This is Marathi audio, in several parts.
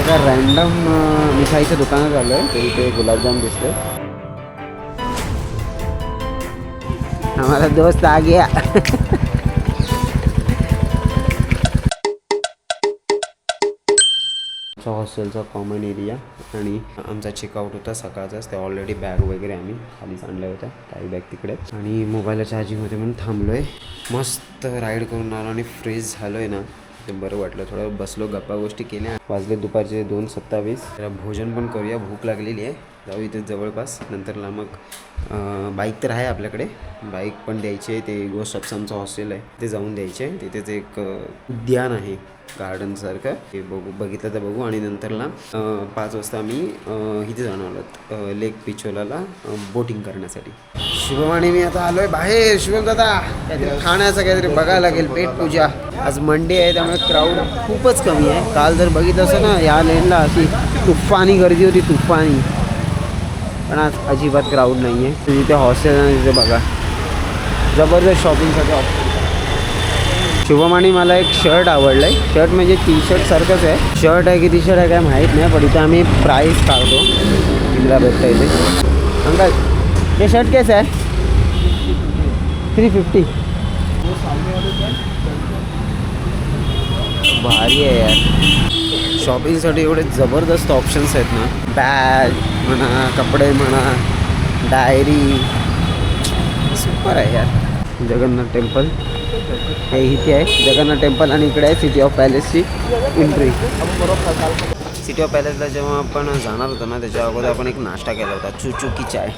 एका रॅन्डम मिठाईच्या दुकानात आलो आहे. तर इथे गुलाबजाम दिसले. हमारा दोस्त आ गया. हॉस्टेलचा कॉमन एरिया आणि आमचा चेकआउट होता सकाळचाच. ते ऑलरेडी बॅग वगैरे आम्ही खालीच आणल्या होत्या, काही बॅग तिकडे. आणि मोबाईलला चार्जिंगमध्ये म्हणून थांबलो आहे. मस्त राईड करून आलो आणि फ्रेश झालो आहे ना, ते बरं वाटलं. थोडं बसलो, गप्पा गोष्टी केल्या. वाजले दुपारचे 2:27. त्याला भोजन पण करूया, भूक लागलेली आहे. जाऊ इथे जवळपास. नंतरला मग बाईक तर आहे आपल्याकडे, बाईक पण द्यायची आहे. ते गोस्ट ऑफ आमचं हॉस्टेल आहे, ते जाऊन द्यायचे आहे. तिथेच एक उद्यान आहे गार्डनसारखं, ते बघितलं तर बघू. आणि नंतरला 5 वाजता आम्ही इथे जाणार आहोत लेक पिचोलाला बोटिंग करण्यासाठी. शुभम आणि मी आता आलोय बाहेर. शुभम दादा, काहीतरी खाण्याचं काहीतरी बघायला लागेल. पेट पूजा. आज मंडे आहे, त्यामुळे क्राऊड खूपच कमी आहे. काल जर बघितलं असं ना, या लेनला अशी तुफानी गर्दी होती, तुफानी. पण आज अजिबात क्राऊड नाही आहे. तिथे हॉस्टेल आहे, तिथे बघा जबरदस्त शॉपिंगसाठी ऑप्शन. शुभम आणि मला एक शर्ट आवडलं आहे. शर्ट म्हणजे टी शर्ट सारखंच आहे. शर्ट आहे की टी शर्ट आहे काय माहीत नाही, पण इथे आम्ही प्राईस काढतो. कितीला भेटतं इथे. अंकल, ये शर्ट कैसा है? 350. भारी आहे यार. शॉपिंगसाठी एवढे जबरदस्त ऑप्शन्स आहेत ना. बॅग म्हणा, कपडे म्हणा, डायरी, सुपर आहे यार. जगन्नाथ टेम्पल हे इथे आहे. जगन्नाथ टेम्पल आणि इकडे आहे सिटी ऑफ पॅलेसची एंट्री. सिटी ऑफ पॅलेसला जेव्हा आपण जाणार होतो ना, त्याच्या अगोदर आपण एक नाश्ता केला होता, चुचुकी चाय.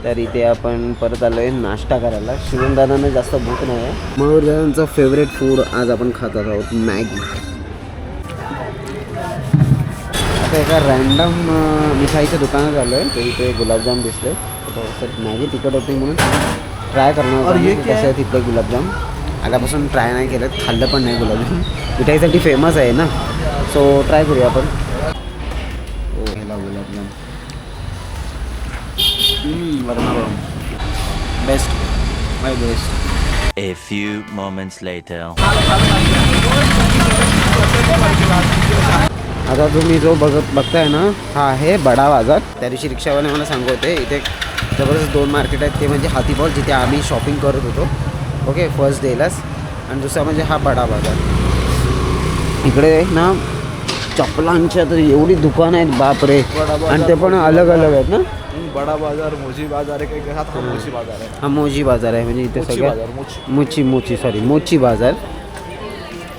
तर इथे आपण परत आलो आहे नाश्ता करायला. शिवमदादांना जास्त भूक नाही आहे. मयूरदादांचं फेवरेट फूड आज आपण खात आहोत, मॅगी. आता एका रॅन्डम मिठाईच्या दुकानात आलो आहे. तर इथे गुलाबजाम दिसले. थोडंसं मॅगी तिखट होती म्हणून ट्राय करणार होतो कसं आहे तिथले गुलाबजाम. आल्यापासून ट्राय नाही केलं, खाल्लं पण नाही गुलाबजाम. मिठाईसाठी फेमस आहे ना, सो ट्राय करूया आपण. ओ ह्याला gulab jam best, my best. A few moments later. आता तुम्ही जो बघताय ना, हा आहे बडा बाजार. त्या दिवशी रिक्षावाले मला सांगत होते इथे जबरदस्त 2 मार्केट आहेत. ते म्हणजे हातीबॉल, जिथे आम्ही शॉपिंग करत होतो, ओके, फर्स्ट डेलाच. आणि दुसरा म्हणजे हा बडा बाजार. इकडे ना चप्पलांच्या तर एवढी दुकानं आहेत, बापरे. आणि ते पण अलग अलग आहेत ना. बडा बाजार, मोची बाजार आहे, काही हा मोची बाजार आहे. हा मोची बाजार आहे, म्हणजे इथे सगळं मोची बाजार.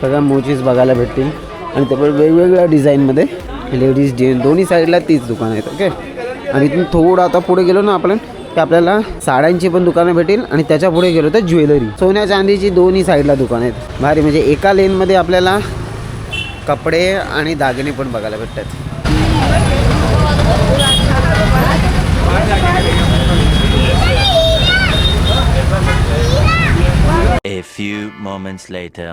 सगळ्या मोचीच बघायला भेटतील. आणि ते पण वेगवेगळ्या डिझाईनमध्ये. लेडीज जेंट्स दोन्ही साईडला तीच दुकानं आहेत, ओके. आणि इथून थोडं आता पुढे गेलो ना आपण, की आपल्याला साड्यांची पण दुकानं भेटेल. आणि त्याच्या पुढे गेलो तर ज्वेलरी, सोन्या चांदीची दोन्ही साईडला दुकानं आहेत. भारी, म्हणजे एका लेनमध्ये आपल्याला कपडे आणि दागिने पण बघायला भेटतात. A few moments later.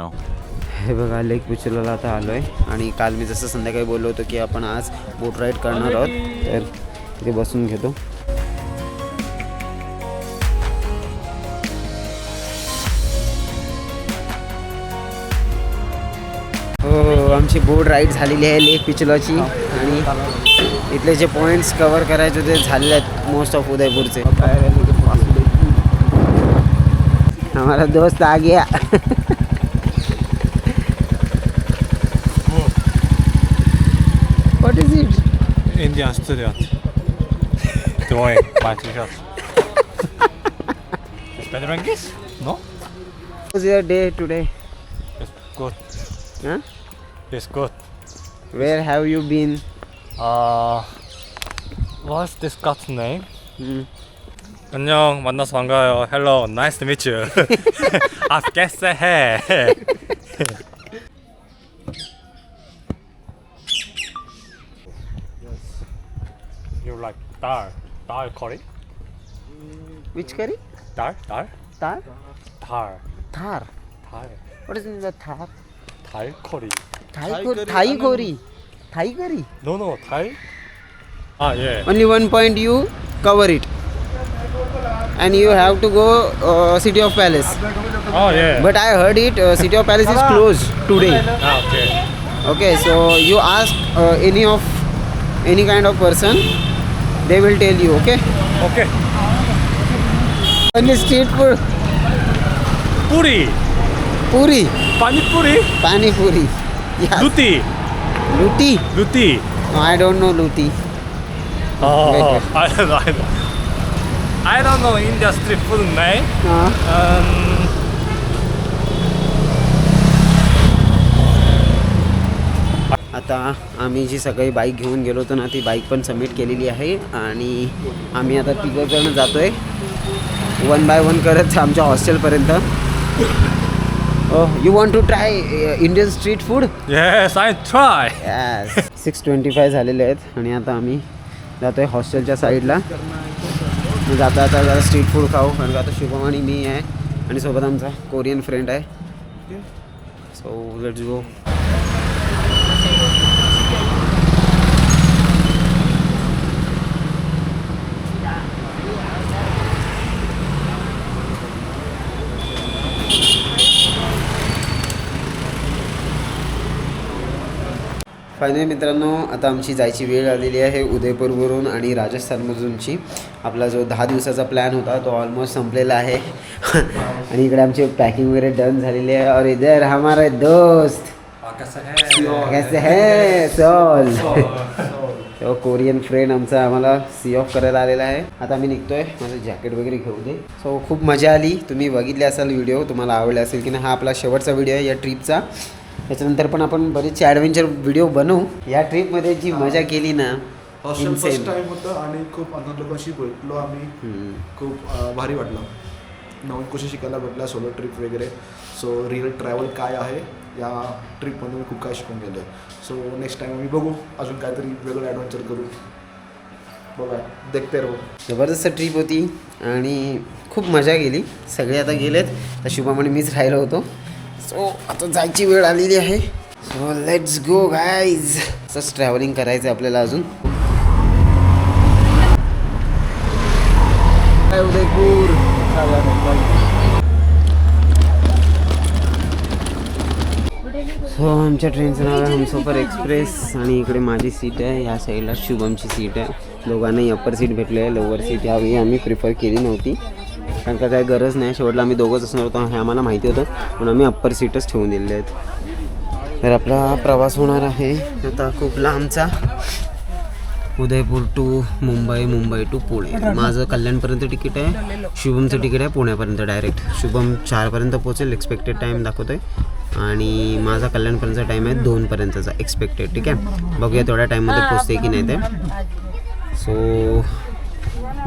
हे बघा, लेक पिचोलाला आता आलो आहे. आणि काल मी जसं संध्याकाळी बोललो होतो की आपण आज बोट राईड करणार आहोत, तर इथे बसून घेतो. हो, आमची बोट राईड झालेली आहे लेक पिचोलाची. आणि इथले जे पॉईंट्स कव्हर करायचे ते झालेले आहेत मोस्ट ऑफ उदयपूरचे. हमारा दोस्त आ गया. What is it? Indian student drawing my t-shirt. Is better than this? No? How was your day today? It's good. Huh? It's good. Where have you been? What's this guy's name? 안녕, 만나서 반가워요. Hello, nice to meet you. 아, कैसे है? You like dal curry? Which curry? Dal? Tar? Thar. Thar. Thar. What is in the Thar? Thai curry. Thai curry. Thai curry. No, Thai? Ah, yeah. Only one point you cover it. And you have to go City of Palace. Oh, yeah. But I heard it City of Palace is closed today. Ah, okay. Okay, so you ask any kind of person, they will tell you. Okay. Okay. Only street food. Puri. Puri. Pani puri. Pani puri. Yes. Luti. Luti. Luti. No, I don't know luti. Oh, Wait. I don't know. I don't know India street food name. आता आम्ही जी सकाळी बाईक घेऊन गेलो होतो ना, ती बाईक पण सबमिट केलेली आहे आणि आम्ही आता तिघंजण जातो आहे 1 by 1 करत आमच्या हॉस्टेलपर्यंत. You want to try Indian street food? Yes, I try. 6:25 झालेले आहेत आणि आता आम्ही जातो आहे हॉस्टेलच्या साईडला. जाता आता जरा स्ट्रीट फूड खाऊ, कारण का आता शुभम आणि मी आहे आणि सोबत आमचा कोरियन फ्रेंड आहे. So let's go. फायनली मित्रांनो, आता आमची जायची वेळ आलेली आहे उदयपूरवरून आणि राजस्थानमधूनची. आपला जो 10 दिवसाचा प्लॅन होता तो ऑलमोस्ट संपलेला आहे आणि इकडे आमची पॅकिंग वगैरे डन झालेली आहे. और इधर हमारे दोस्त कैसे है सोल. तो कोरियन फ्रेंड आमचा आम्हाला सी ऑफ करायला आलेला आहे. आता आम्ही निघतोय. माझं जॅकेट वगैरे घेऊ दे. सो खूप मजा आली. तुम्ही बघितले असाल व्हिडिओ, तुम्हाला आवडला असेल की नाही. हा आपला शेवटचा व्हिडिओ आहे या ट्रिपचा. त्याच्यानंतर पण आपण बरेचसे ॲडव्हेंचर व्हिडिओ बनवू. या ट्रिपमध्ये जी मजा केली ना, हॉस्टेल फर्स्ट टाइम होतं आणि खूप अनेक लोकांशी भेटलो आम्ही. खूप भारी वाटलं. नवीन गोष्टी शिकायला भेटल्या, सोलो ट्रिप वगैरे. सो रिअल ट्रॅव्हल काय आहे या ट्रिपमध्ये मी खूप काय शिकून गेलो आहे. सो नेक्स्ट टाइम आम्ही बघू, अजून काहीतरी वेगळं ॲडव्हेंचर करू. बघा, देखते रहो. जबरदस्त ट्रिप होती आणि खूप मजा गेली. सगळे आता गेलेत, तर शुभम आणि मीच राहिलो होतो. सो आता जायची वेळ आलेली आहे. So let's go guys. असंच ट्रॅव्हलिंग करायचं आहे आपल्याला अजून. उदयपूर. सो आमच्या ट्रेनचं नाव आहे हमसफर एक्सप्रेस आणि इकडे माझी सीट आहे. या साईडला शुभमची सीट आहे. दोघांनाही अप्पर सीट भेटले आहे. लोअर सीट यावेळी आम्ही प्रिफर केली नव्हती, कारण का काही गरज नाही. शेवटला आम्ही दोघंच असणार होतो हे आम्हाला माहिती होतं, म्हणून आम्ही अप्पर सीटच ठेवून दिलेले आहेत. तर आपला प्रवास होणार आहे आता खूप लांबचा. Udaipur to Mumbai, Mumbai to Pune. माझं कल्याणपर्यंत तिकीट आहे. शुभमचं तिकीट आहे पुण्यापर्यंत डायरेक्ट. शुभम 4पर्यंत पोहोचेल एक्सपेक्टेड टाईम दाखवतो आहे आणि माझा कल्याणपर्यंतचा टाईम आहे 2पर्यंतचा एक्सपेक्टेड. ठीक आहे, बघूया तेवढ्या टाईममध्ये पोचते की नाही ते. सो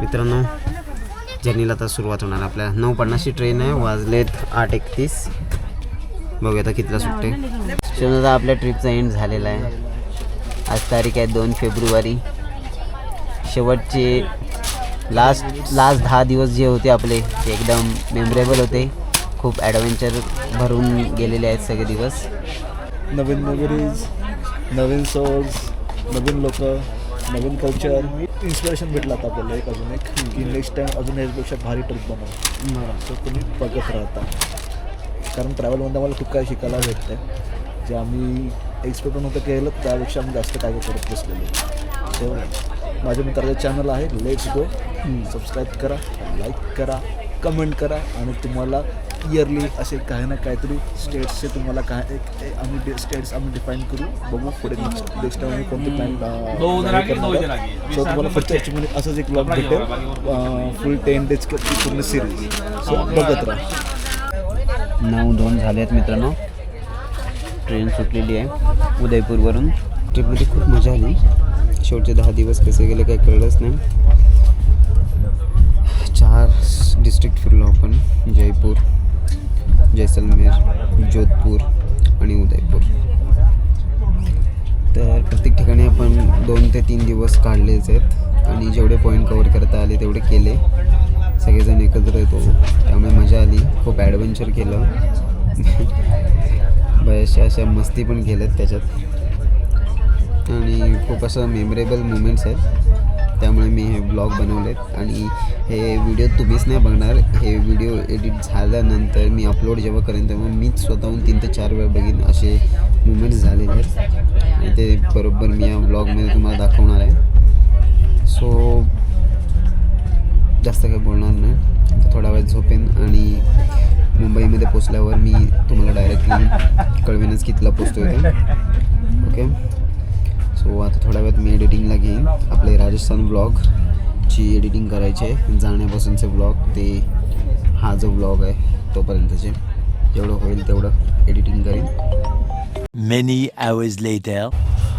मित्रांनो, जर्नीला आता सुरुवात होणार. आपल्या 9:50ची ट्रेन आहे. वाजलेत 8:31. बघूया आता कितीला सुटते. शेवटी आपल्या ट्रिपचा एंड झालेला आहे. आज तारीख आहे 2 फेब्रुवारी. शेवटचे लास्ट 10 दिवस जे होते आपले ते एकदम मेमरेबल होते. खूप ॲडव्हेंचर भरून गेलेले आहेत सगळे दिवस. नवीन मेमरीज, नवीन सोल्स, नवीन लोक, नवीन कल्चर. इन्स्पिरेशन भेटलं आता आपल्याला एक की नेक्स्ट टाईम अजून याच्यापेक्षा भारी ट्रिप बनवू. सो तुम्ही बघत राहता, कारण ट्रॅव्हलमध्ये आम्हाला खूप काही शिकायला भेटतं. जे आम्ही एक्सपेक्ट नव्हतं केलं त्यापेक्षा आम्ही जास्त काय करत बसलेलो. सो माझ्या मित्राचं चॅनल आहे लेट्स गो. सबस्क्राईब करा, लाईक करा, कमेंट करा आणि तुम्हाला इयरली असे काही ना काहीतरी स्टेट्सचे तुम्हाला काय आम्ही स्टेट्स आम्ही डिफाईन करू. बघू पुढे नेक्स्ट टाइम आम्ही कोणते प्लॅन. सो तुम्हाला पुढच्या ॲक्च्युअली असंच एक ब्लॉग भेटेल फुल 10 days पूर्ण सिरीज. सो बघत राहा. 9:02 झाले आहेत मित्रांनो. ट्रेन सुटलेली आहे उदयपूरवरून. ट्रिपमध्ये खूप मजा आली. शेवटचे 10 दिवस कसे गेले काही कळलंच नाही. 4 डिस्ट्रिक्ट फिरलो आपण. जयपूर, जैसलमेर, जोधपूर आणि उदयपूर. तर प्रत्येक ठिकाणी आपण 2 ते 3 दिवस काढलेच आहेत आणि जेवढे पॉईंट कवर करता आले तेवढे केले. सगळेजण एकत्र येतो त्यामुळे मजा आली. खूप ॲडव्हेंचर केलं. बऱ्याचशा अशा मस्ती पण केल्यात त्याच्यात आणि खूप असं मेमरेबल मुमेंट्स आहेत. त्यामुळे मी हे ब्लॉग बनवलेत आणि हे व्हिडिओ तुम्हीच नाही बघणार. हे व्हिडिओ एडिट झाल्यानंतर मी अपलोड जेव्हा करेन तेव्हा मीच स्वतःहून 3 ते 4 वेळा बघीन असे मुमेंट्स झालेले आहेत आणि ते बरोबर मी या ब्लॉगमध्ये तुम्हाला दाखवणार आहे. सो जास्त काही बोलणार नाही, आता थोडा वेळ झोपेन आणि मुंबईमध्ये पोचल्यावर मी तुम्हाला डायरेक्टली कळवेनच कितीला पोचतो आहे. ओके, सो आता थोड्या वेळात मी एडिटिंगला घेईन. आपले राजस्थान ब्लॉगची एडिटिंग करायची आहे, जाण्यापासूनचे ब्लॉग ते हा जो ब्लॉग आहे तोपर्यंतचे जेवढं होईल तेवढं एडिटिंग करीन. Many hours later.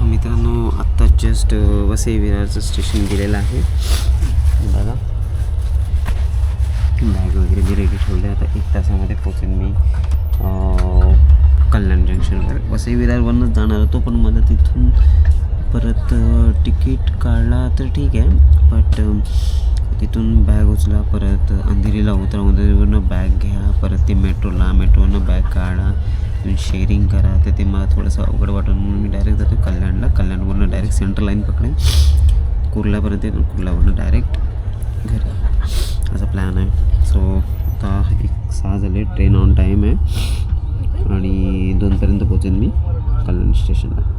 मित्रांनो आत्ता जस्ट वसई विरारचं स्टेशन गेलेलं आहे. बघा बॅग वगैरे मी रेडी ठेवले. आता 1 तासामध्ये पोचेन मी कल्याण जंक्शनवर. वसई विरारवरनंच जाणार होतो पण मला तिथून परत तिकीट काढला तर ठीक आहे, बट तिथून बॅग उचला, परत अंधेरीला उतरा, अंधेरीवरनं बॅग घ्या, परत ते मेट्रोवरनं बॅग काढा, तुम्ही शेअरिंग करा, तर ते मला थोडंसं अवघड वाटून म्हणून मी डायरेक्ट जातो कल्याणला. कल्याणवरनं डायरेक्ट सेंट्रल लाईन पकडेन, कुर्ल्यापर्यंत येतो, कुर्ल्यावरनं डायरेक्ट घरी, असा प्लॅन आहे. सो आता 1:06 झाले, ट्रेन ऑन टाईम आहे आणि 2 पर्यंत पोचेन मी कल्याण स्टेशनला.